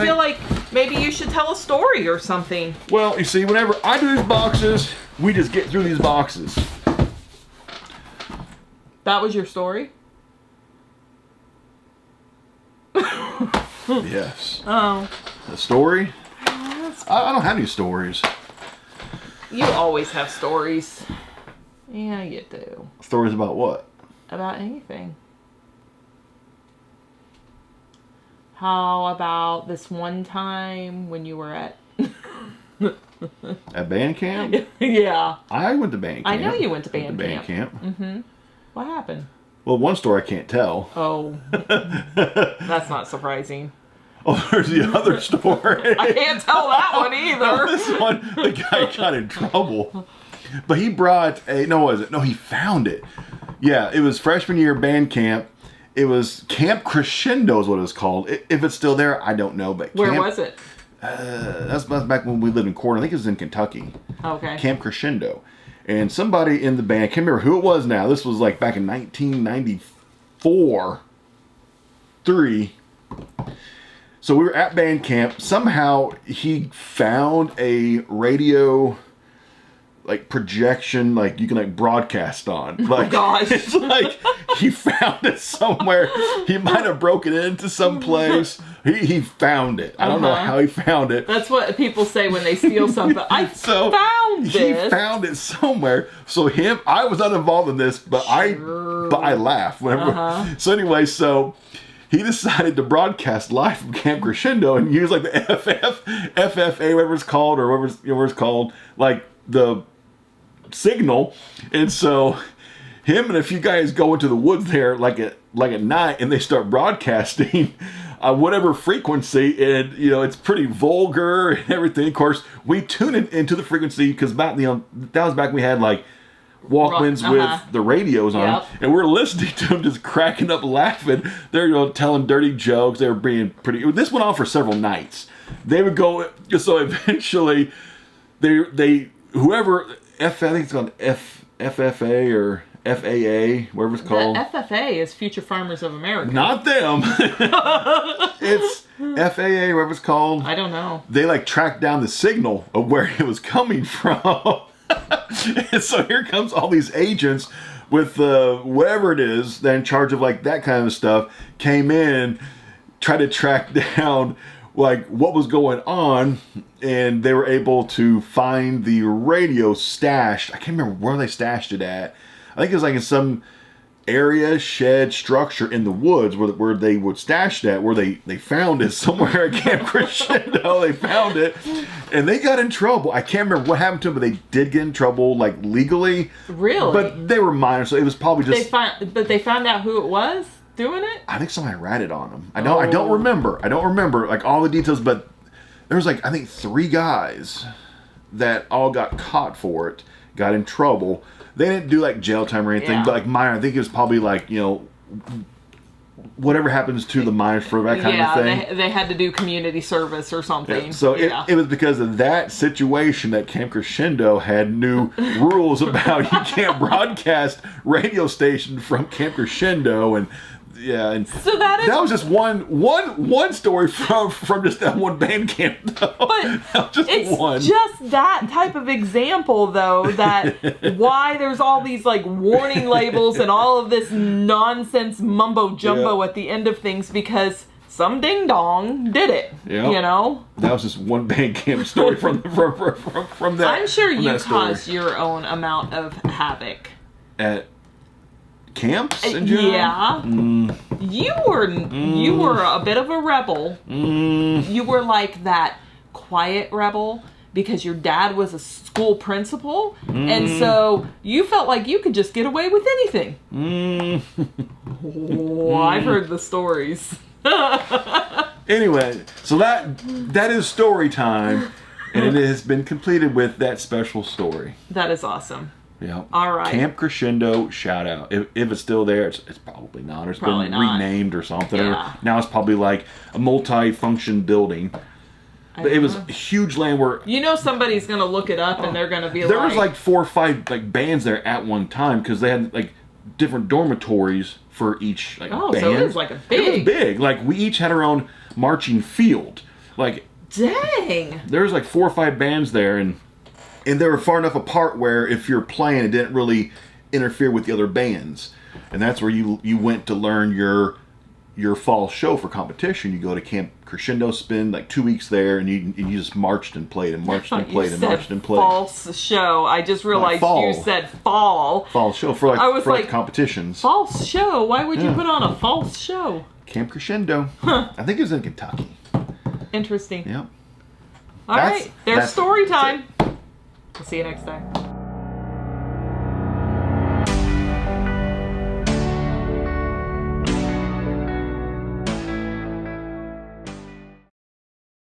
feel like maybe you should tell a story or something. Well, you see, whenever I do these boxes, we just get through these boxes. That was your story? Yes. Oh. A story? I don't have any stories. You always have stories. Yeah, you do. Stories about what? About anything. How about this one time when you were at... At band camp? Yeah. I went to band camp. I know you went to band camp. Mm-hmm. What happened? Well, one story I can't tell. Oh. That's not surprising. Oh, there's the other story. I can't tell that one either. This one, the guy got in trouble. But he brought a... No, what was it? No, he found it. Yeah, it was freshman year band camp. It was Camp Crescendo is what it was called. If it's still there, I don't know. But where was it? That's back when we lived in Corn. I think it was in Kentucky. Okay. Camp Crescendo. And somebody in the band, I can't remember who it was now. This was like back in 1994, 3. So we were at band camp. Somehow he found a radio, like, projection, like you can like broadcast on. Like, oh my gosh. It's like he found it somewhere. He might have broken it into some place. He found it. I don't know how he found it. That's what people say when they steal something. I found this. He found it somewhere. So I was not involved in this, but I laughed whenever. So anyway, he decided to broadcast live from Camp Crescendo and use like the FFA, whatever it's called, or whatever it's called, like the signal. And so him and a few guys go into the woods there like at night, and they start broadcasting whatever frequency, and it's pretty vulgar and everything. Of course, we tune it into the frequency because back that was back when we had like Walkmans with the radios on, and we're listening to them just cracking up laughing. They're telling dirty jokes. They were being pretty. This went on for several nights. They would go, so eventually they whoever I think it's called FFA or FAA, whatever it's called. The FFA is Future Farmers of America. Not them. It's FAA, whatever it's called. I don't know. They like tracked down the signal of where it was coming from. And so here comes all these agents with whatever it is that in charge of like that kind of stuff, came in, tried to track down like what was going on, and they were able to find the radio stashed. I can't remember where they stashed it at. I think it was like in some area, shed, structure in the woods where they would stash that, where they found it somewhere at Camp Crescendo. They found it, and they got in trouble. I can't remember what happened to them, but they did get in trouble, like legally. Really? But they were minor, so it was probably just... But they found out who it was doing it? I think somebody ratted on them. I don't remember like all the details, but there was like, I think 3 guys that all got caught for it, got in trouble. They didn't do like jail time or anything, but like minor. I think it was probably like, whatever happens to the minors for that kind of thing. Yeah, they had to do community service or something. Yeah. So it was because of that situation that Camp Crescendo had new rules about you can't broadcast radio station from Camp Crescendo, and so that was just one story from just that one band camp, though. But it's just that type of example, though, that why there's all these like warning labels and all of this nonsense mumbo jumbo at the end of things because some ding dong did it. Yeah. That was just one band camp story from that. I'm sure you caused your own amount of havoc at camps in general? Yeah. You were a bit of a rebel. You were like that quiet rebel because your dad was a school principal, and so you felt like you could just get away with anything. I've heard the stories. Anyway, so that is story time, and it has been completed with that special story. That is awesome. Yeah. All right. Camp Crescendo, shout out. If it's still there, it's probably not. It's probably been not. renamed or something. Yeah. Or now it's probably like a multi-function building. But it was a huge land where... somebody's going to look it up and they're going to be there was like 4 or 5 like bands there at one time because they had like different dormitories for each like band. So it was like It was big. Like we each had our own marching field. Like, dang. there was like 4 or 5 bands there, and they were far enough apart where if you're playing, it didn't really interfere with the other bands. And that's where you went to learn your fall show for competition. You go to Camp Crescendo, spend like 2 weeks there, and you just marched and played and marched and played and marched and played. False show. I just realized you said fall. Fall show for like competitions. False show? Why would you put on a false show? Camp Crescendo. Huh. I think it was in Kentucky. Interesting. Yep. All right. There's story time. We'll see you next time.